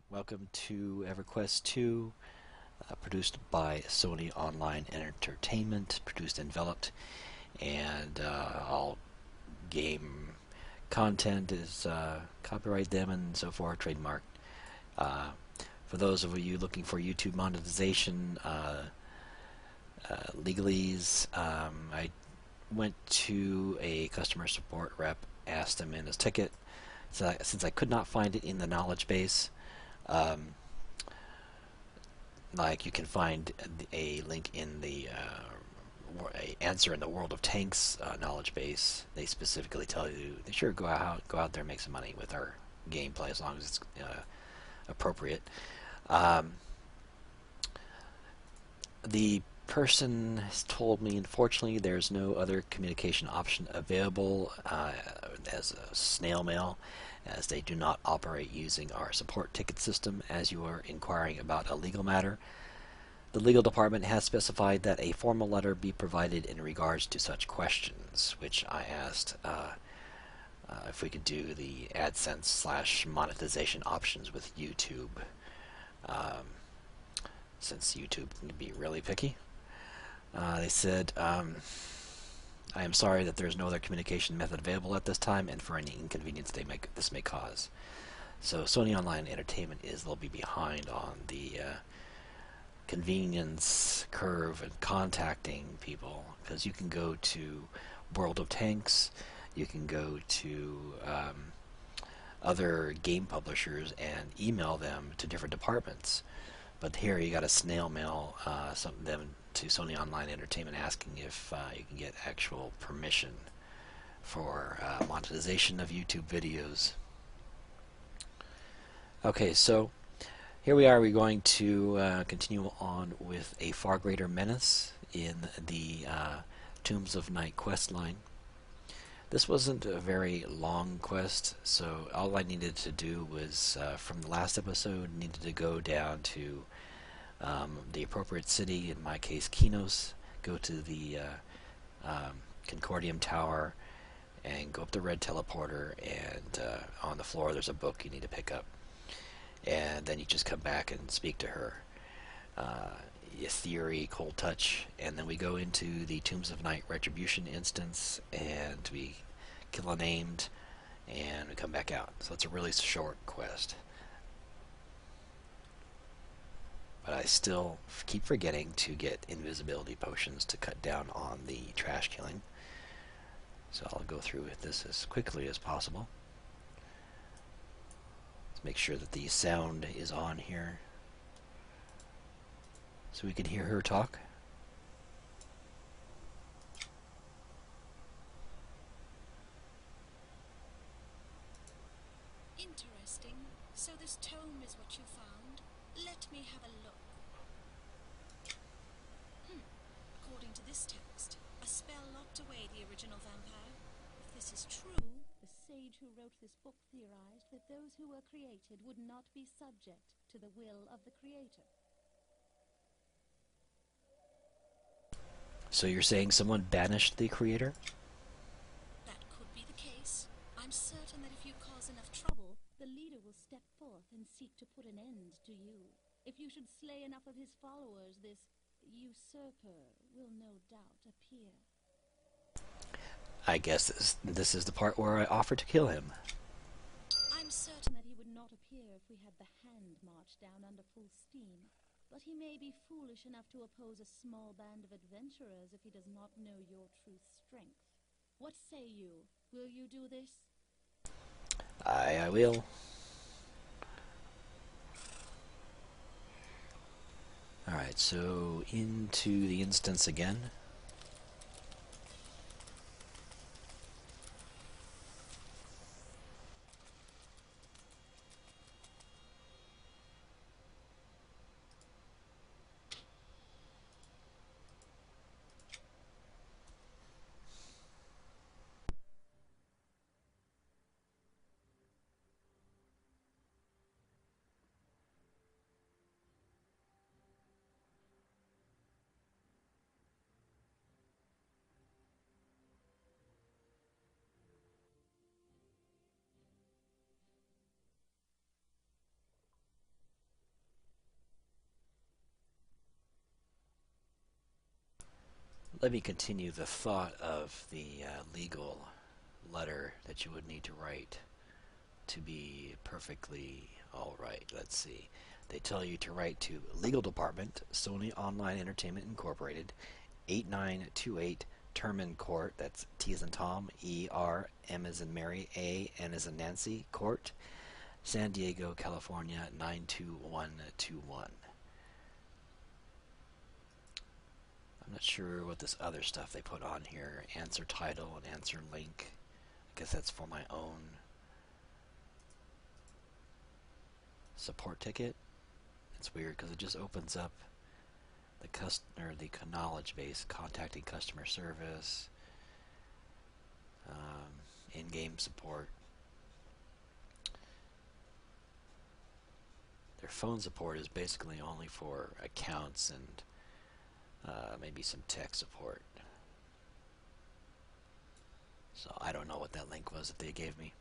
Welcome to EverQuest II, produced by Sony Online Entertainment, produced and developed, and all game content is copyright them and so forth, trademark. Uh, for those of you looking for YouTube monetization, legalese, I went to a customer support rep, asked him in his ticket, so since I could not find it in the knowledge base. Um, like you can find a link in the a answer in the World of Tanks knowledge base. They specifically tell you they sure go out there and make some money with our gameplay as long as it's appropriate. Um, the person has told me, unfortunately, there's no other communication option available as a snail mail, as they do not operate using our support ticket system. As you are inquiring about a legal matter, the legal department has specified that a formal letter be provided in regards to such questions, which I asked if we could do the AdSense / monetization options with YouTube, um, since YouTube can be really picky. They said, I am sorry that there is no other communication method available at this time and for any inconvenience this may cause. So Sony Online Entertainment is a little bit behind on the convenience curve and contacting people, because you can go to World of Tanks, you can go to other game publishers and email them to different departments. But here you got to snail mail them to Sony Online Entertainment asking if you can get actual permission for monetization of YouTube videos. Okay, so here we are. We're going to continue on with a far greater menace in the Tombs of Night quest line. This wasn't a very long quest, so all I needed to do was, from the last episode, needed to go down to the appropriate city, in my case Kinos, go to the Concordium Tower, and go up the red teleporter, and on the floor there's a book you need to pick up. And then you just come back and speak to her. Theory, Cold Touch, and then we go into the Tombs of Night Retribution instance, and we kill a named, and we come back out. So it's a really short quest. But I still keep forgetting to get invisibility potions to cut down on the trash killing. So I'll go through with this as quickly as possible. Let's make sure that the sound is on here, so we can hear her talk. Interesting. So this tome is what you found. Let me have a look. According to this text, a spell locked away the original vampire. If this is true, the sage who wrote this book theorized that those who were created would not be subject to the will of the creator. So you're saying someone banished the creator? That could be the case. I'm certain that if you cause enough trouble, the leader will step forth and seek to put an end to you. If you should slay enough of his followers, this usurper will no doubt appear. I guess this is the part where I offer to kill him. I'm certain that he would not appear if we had the hand march down under full steam. But he may be foolish enough to oppose a small band of adventurers if he does not know your true strength. What say you? Will you do this? I will. Alright, so into the instance again. Let me continue the thought of the legal letter that you would need to write to be perfectly alright. Let's see. They tell you to write to Legal Department, Sony Online Entertainment Incorporated, 8928 Terman Court, that's T as in Tom, E R M as in Mary, A N as in Nancy, Court, San Diego, California 92121. I'm not sure what this other stuff they put on here. Answer title and answer link. I guess that's for my own support ticket. It's weird because it just opens up the knowledge base, contacting customer service, in-game support. Their phone support is basically only for accounts and maybe some tech support. So I don't know what that link was that they gave me.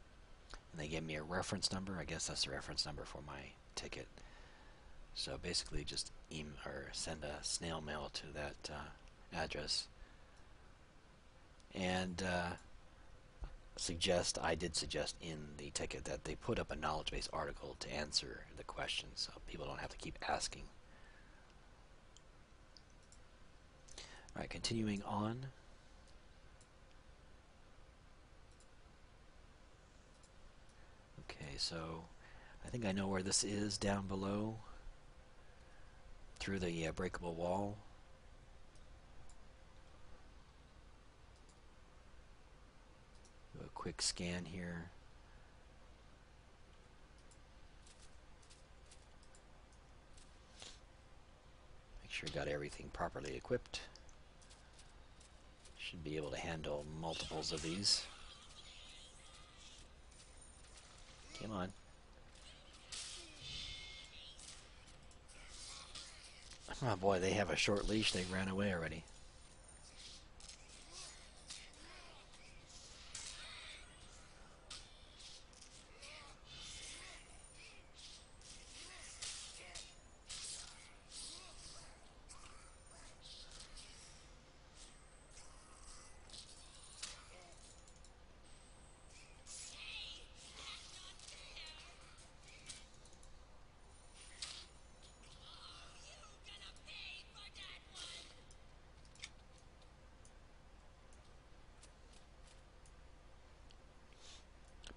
And they gave me a reference number. I guess that's the reference number for my ticket. So basically just send a snail mail to that address. And I did suggest in the ticket that they put up a knowledge base article to answer the questions so people don't have to keep asking. Alright, continuing on. Okay, so I think I know where this is down below through the breakable wall. Do a quick scan here. Make sure I got everything properly equipped. Should be able to handle multiples of these. Come on. Oh boy, they have a short leash. They ran away already.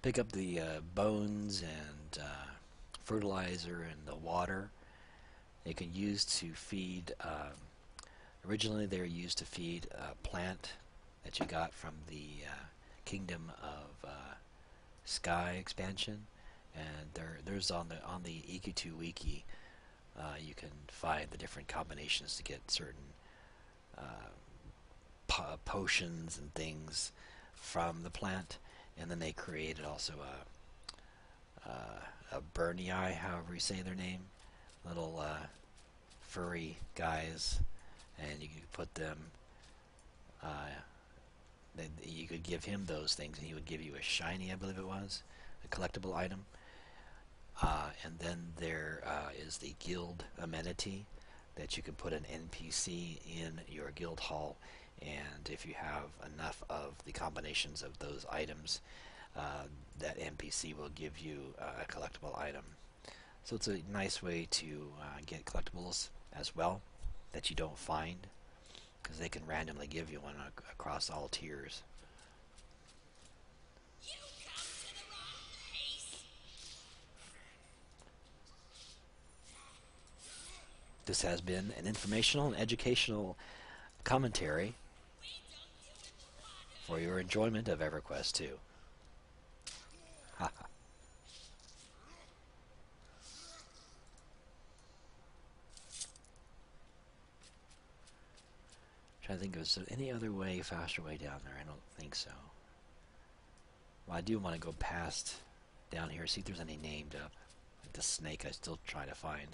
Pick up the bones and fertilizer and the water. They can use to feed. Originally, they were used to feed a plant that you got from the Kingdom of Sky expansion, and there's on the EQ2 wiki. You can find the different combinations to get certain potions and things from the plant. And then they created also a Burney Eye, however you say their name, little furry guys, and you could put them. You could give him those things, and he would give you a shiny, I believe it was, a collectible item. And then there is the guild amenity that you can put an NPC in your guild hall, and if you have enough of the combinations of those items, that NPC will give you a collectible item. So it's a nice way to get collectibles as well that you don't find, because they can randomly give you one across all tiers. This has been an informational and educational commentary for your enjoyment of EverQuest II. Haha. Trying to think of any other way, faster way down there. I don't think so. Well, I do want to go past down here, see if there's any named up. Like the snake I still try to find.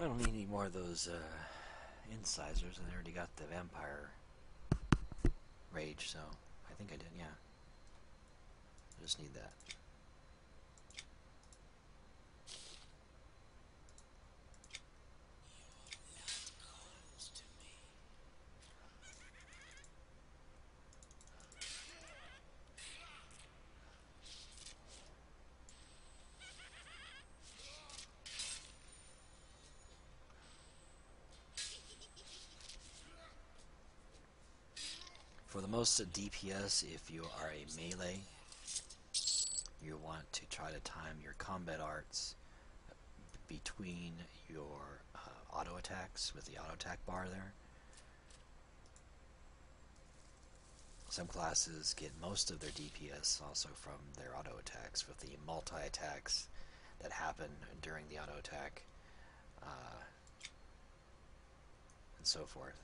I don't need any more of those incisors, and I already got the vampire rage, so I think I did, yeah. I just need that. For the most DPS, if you are a melee, you want to try to time your combat arts between your auto attacks with the auto attack bar there. Some classes get most of their DPS also from their auto attacks with the multi-attacks that happen during the auto attack and so forth.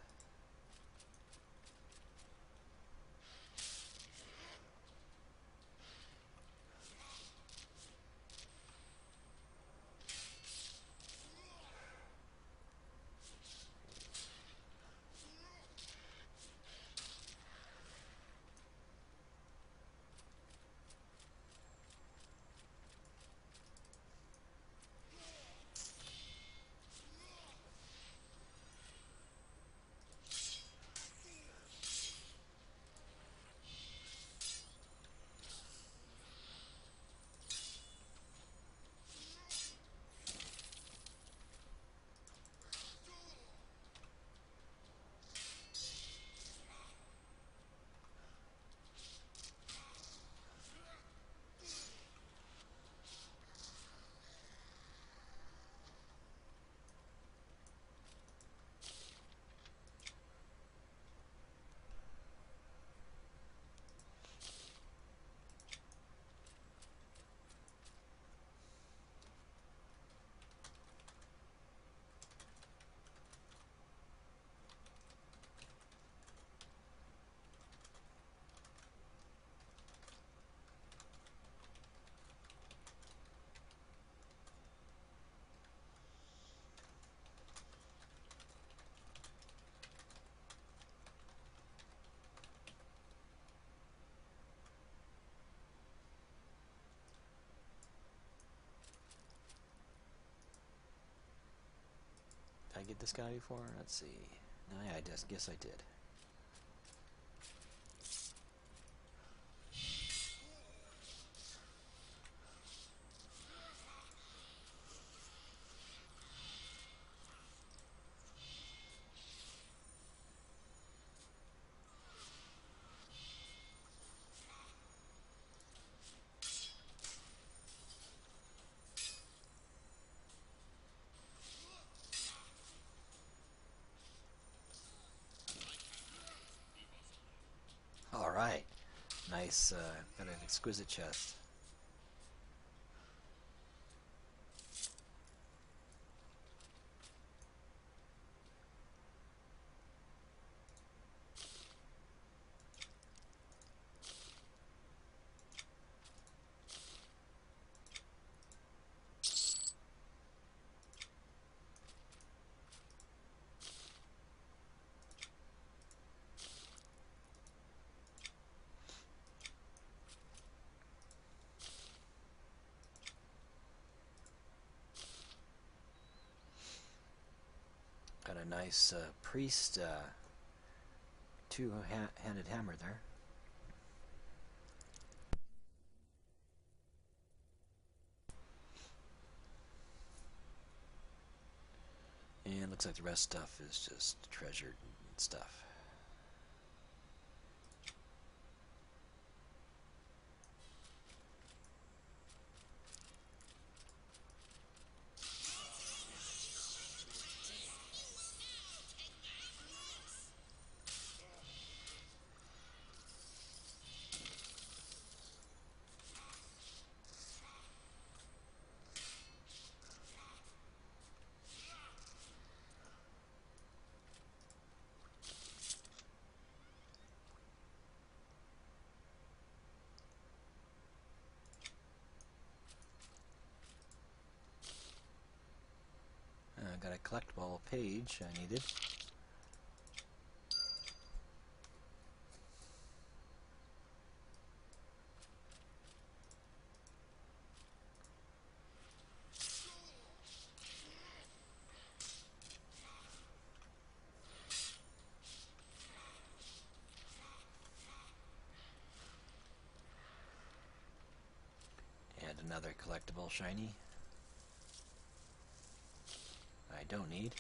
Did I get this guy before? Let's see. No, yeah, I just guess I did. Alright. Nice, got an exquisite chest. Got a nice priest two-handed hammer there. And looks like the rest stuff is just treasured stuff. got a collectible page I needed. And another collectible shiny. I don't need.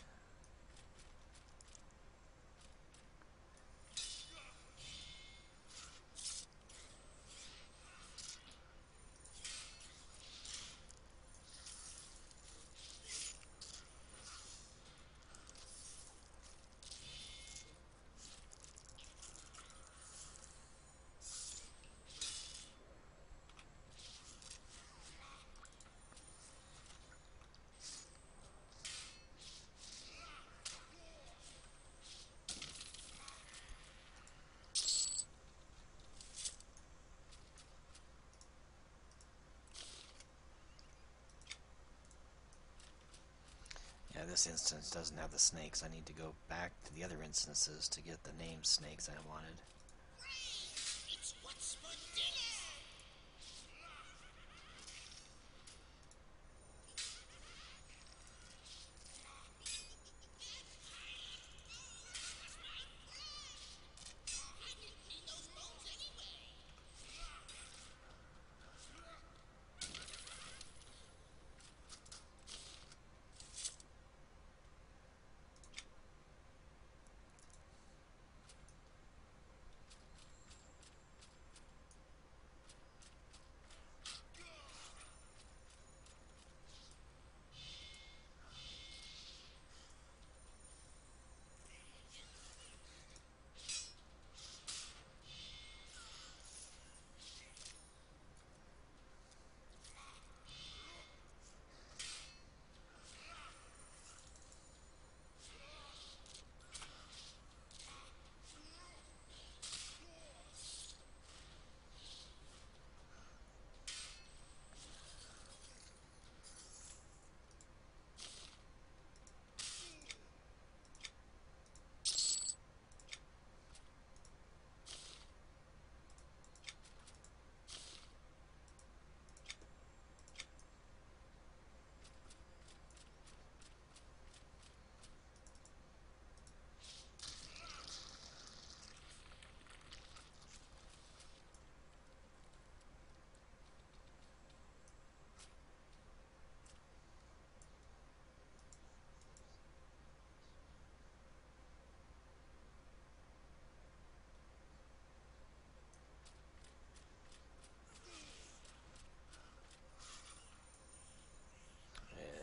Yeah, this instance doesn't have the snakes. I need to go back to the other instances to get the named snakes I wanted. It's what's for dinner! I didn't need those bones anyway!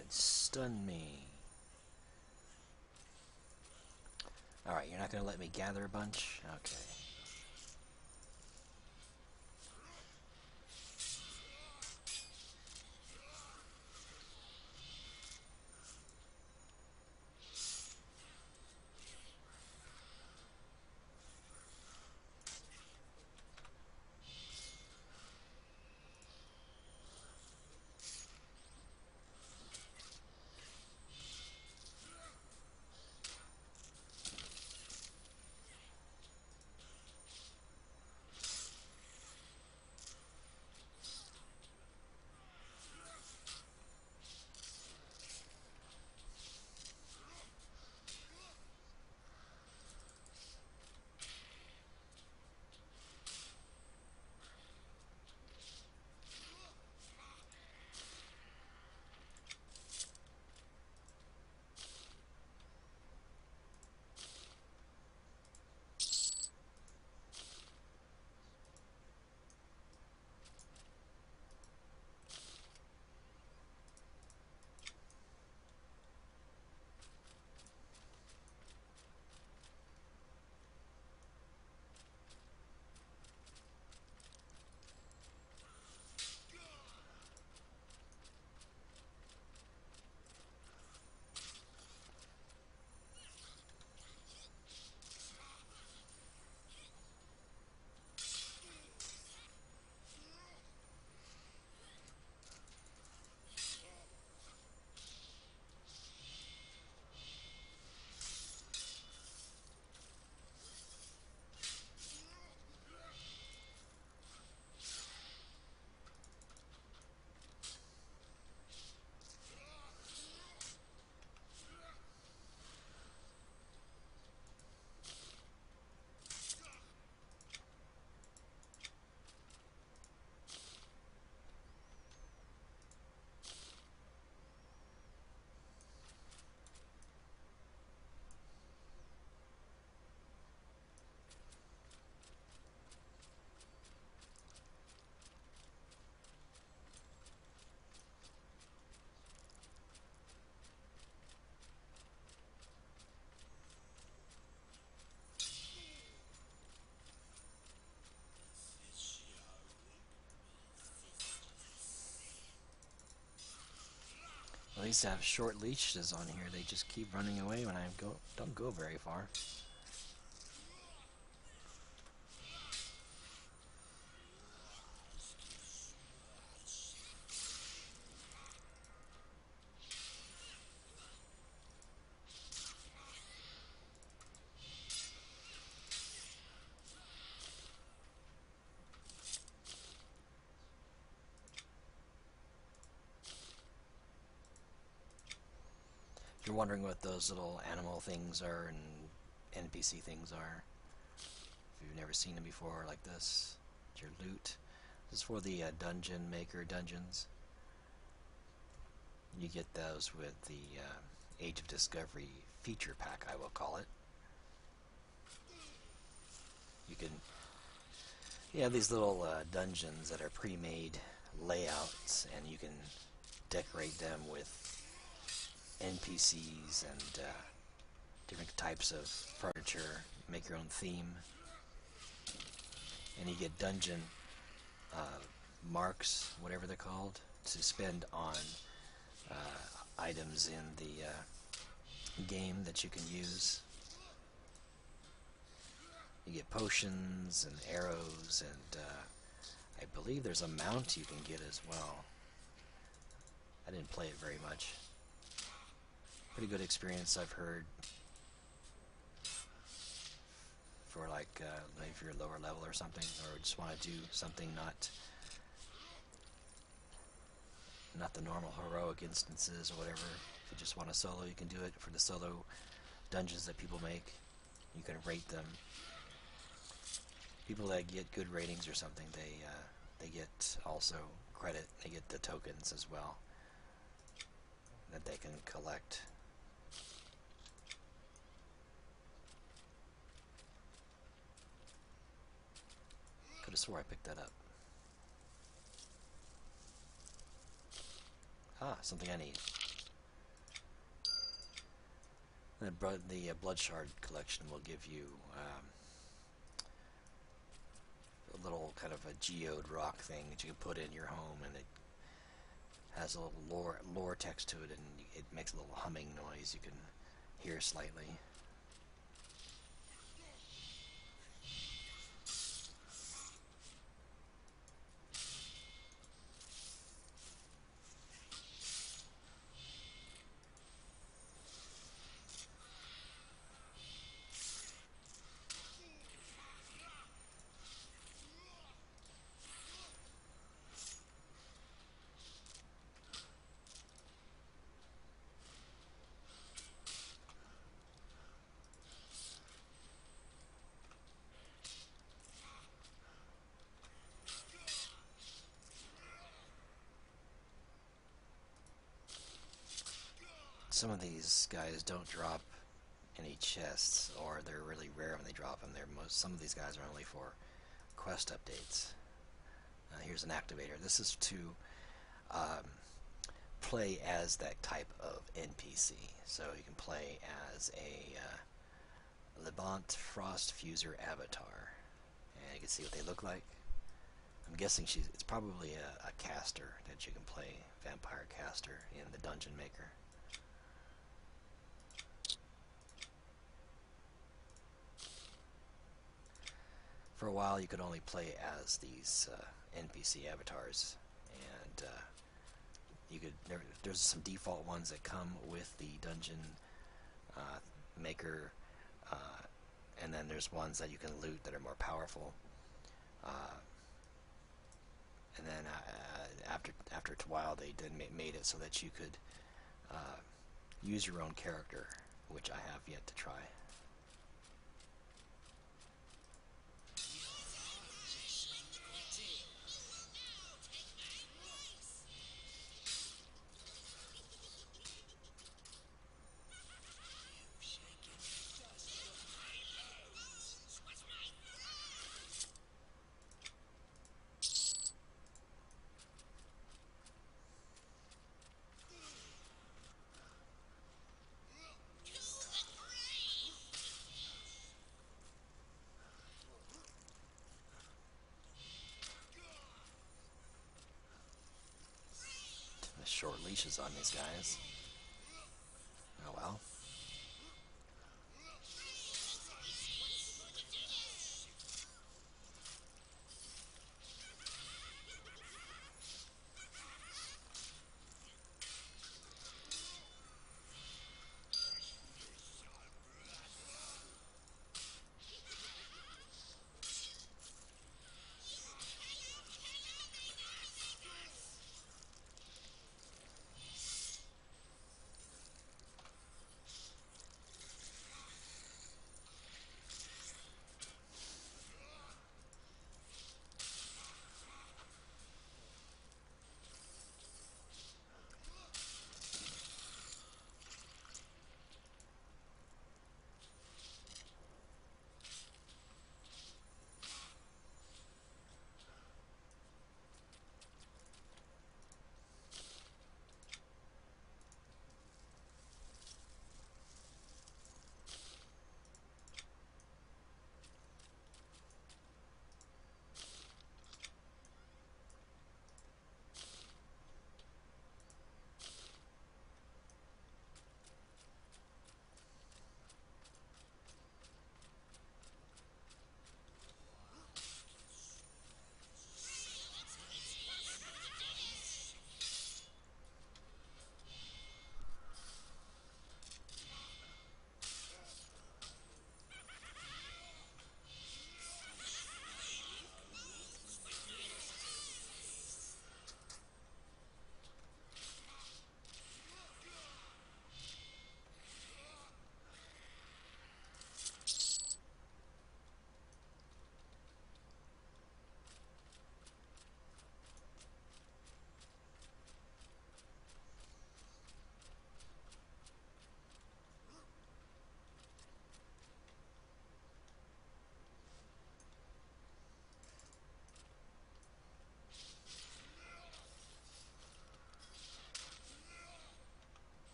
It stunned me. Alright, you're not going to let me gather a bunch? Okay. least have short leashes on here. They just keep running away when I don't go very far. If you're wondering what those little animal things are and NPC things are, if you've never seen them before like this, it's your loot. This is for the dungeon maker dungeons. You get those with the Age of Discovery feature pack, I will call it. You can have these little dungeons that are pre-made layouts, and you can decorate them with NPCs and different types of furniture, make your own theme, and you get dungeon marks, whatever they're called, to spend on items in the game that you can use. You get potions and arrows, and I believe there's a mount you can get as well. I didn't play it very much. Pretty good experience, I've heard, for like maybe if you're lower level or something, or just want to do something not the normal heroic instances or whatever. If you just want to solo, you can do it for the solo dungeons that people make. You can rate them. People that get good ratings or something, they get also credit. They get the tokens as well that they can collect. Could have swore I picked that up. Ah, something I need. The Blood Shard collection will give you a little kind of a geode rock thing that you can put in your home, and it has a little lore text to it, and it makes a little humming noise you can hear slightly. Some of these guys don't drop any chests, or they're really rare when they drop them. Some of these guys are only for quest updates. Here's an activator. This is to play as that type of NPC. So you can play as a Levant Frost Fuser avatar, and you can see what they look like. I'm guessing it's probably a caster that you can play, vampire caster in the Dungeon Maker. For a while, you could only play as these NPC avatars, and there's some default ones that come with the Dungeon Maker, and then there's ones that you can loot that are more powerful. And then after a while, they then made it so that you could use your own character, which I have yet to try. Short leashes on these guys.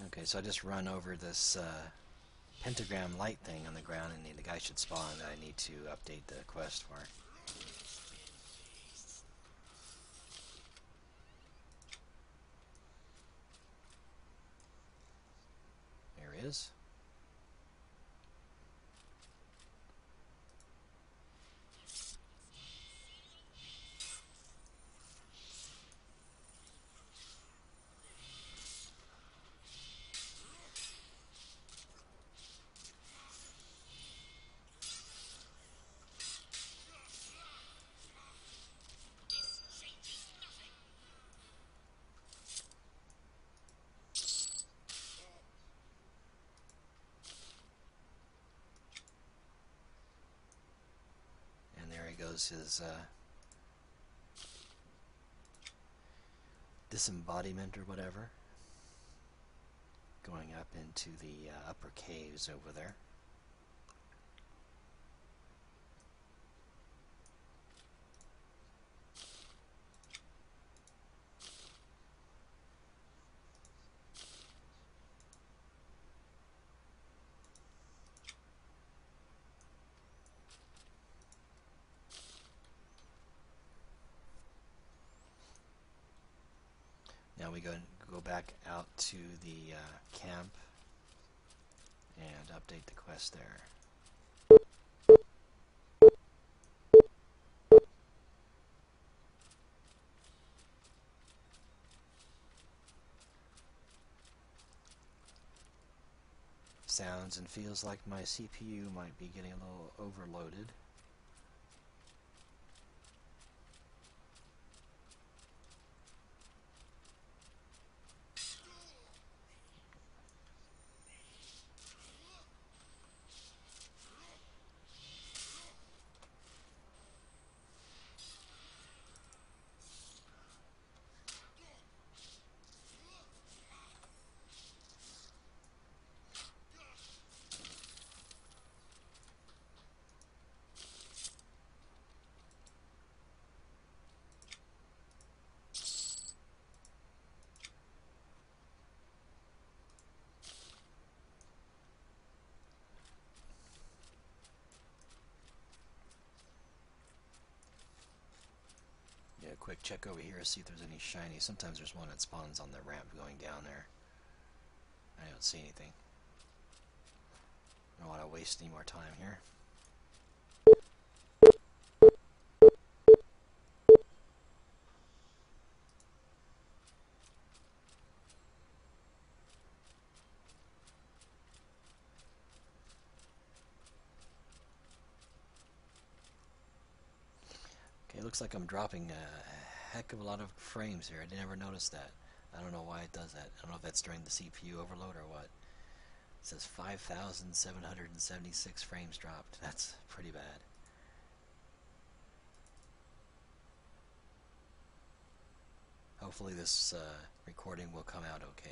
Okay, so I just run over this pentagram light thing on the ground, and the guy should spawn that I need to update the quest for. There he is. And there he goes, his disembodiment or whatever, going up into the upper caves over there. Now we go back out to the camp and update the quest there. Sounds and feels like my CPU might be getting a little overloaded. Yeah, quick check over here, see if there's any shiny. Sometimes there's one that spawns on the ramp going down there. I don't see anything. I don't want to waste any more time here. Okay, looks like I'm dropping a heck of a lot of frames here. I never noticed that. I don't know why it does that. I don't know if that's during the CPU overload or what. It says 5,776 frames dropped. That's pretty bad. Hopefully this recording will come out okay.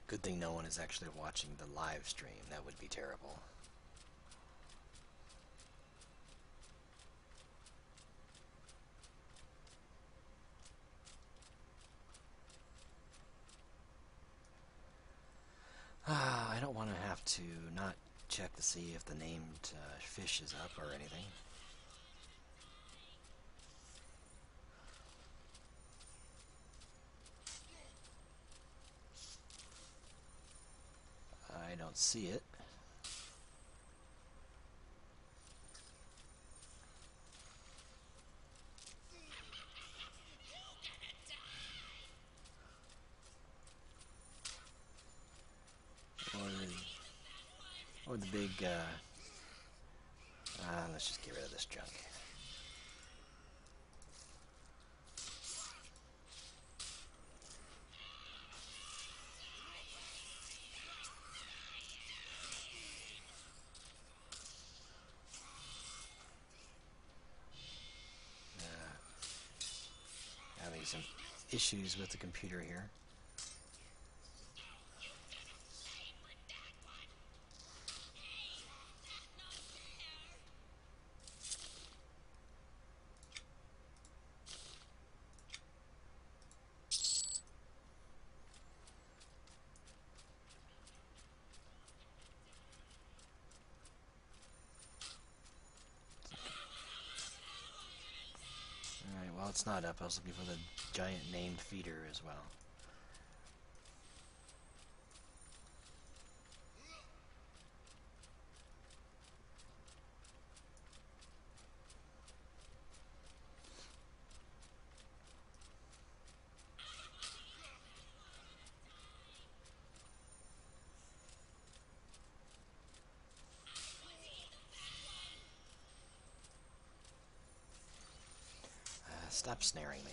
Good thing no one is actually watching the live stream. That would be terrible. I don't want to have to not check to see if the named fish is up or anything. I don't see it. Or the big, let's just get rid of this junk. Having some issues with the computer here. Alright, well, it's not up. I was looking for the giant named feeder as well. Stop snaring me.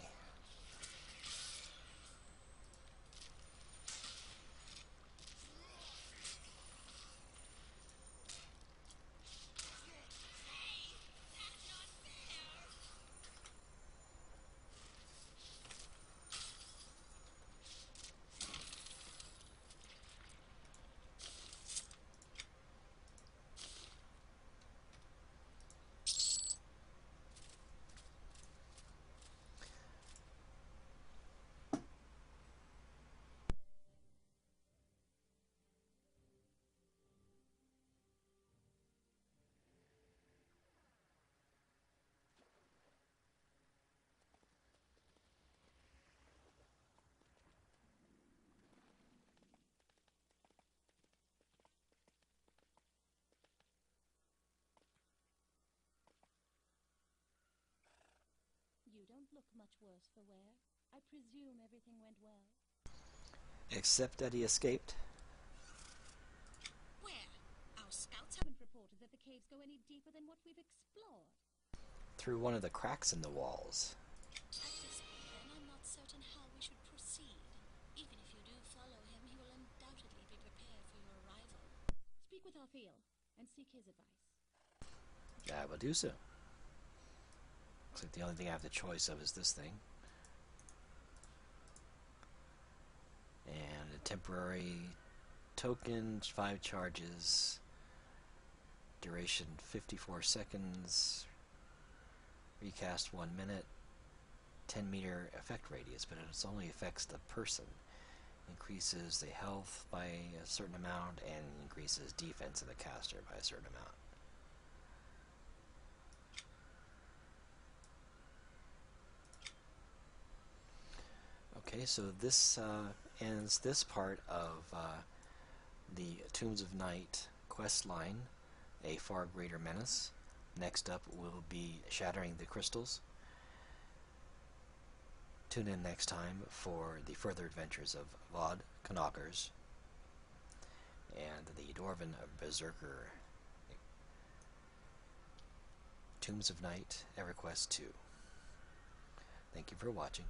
You don't look much worse for wear. I presume everything went well. Except that he escaped. Where? Our scouts Haven't reported that the caves go any deeper than what we've explored. Through one of the cracks in the walls. At this point, then, I'm not certain how we should proceed. Even if you do follow him, he will undoubtedly be prepared for your arrival. Speak with Artheel and seek his advice. I will do so. Looks like the only thing I have the choice of is this thing. And a temporary token, 5 charges, duration 54 seconds, recast 1 minute, 10-meter effect radius, but it only affects the person. Increases the health by a certain amount and increases defense of the caster by a certain amount. Okay, so this ends this part of the Tombs of Night quest line, A Far Greater Menace. Next up will be Shattering the Crystals. Tune in next time for the further adventures of Vodk Aknawkhers and the dwarven berserker. Tombs of Night, EverQuest II. Thank you for watching.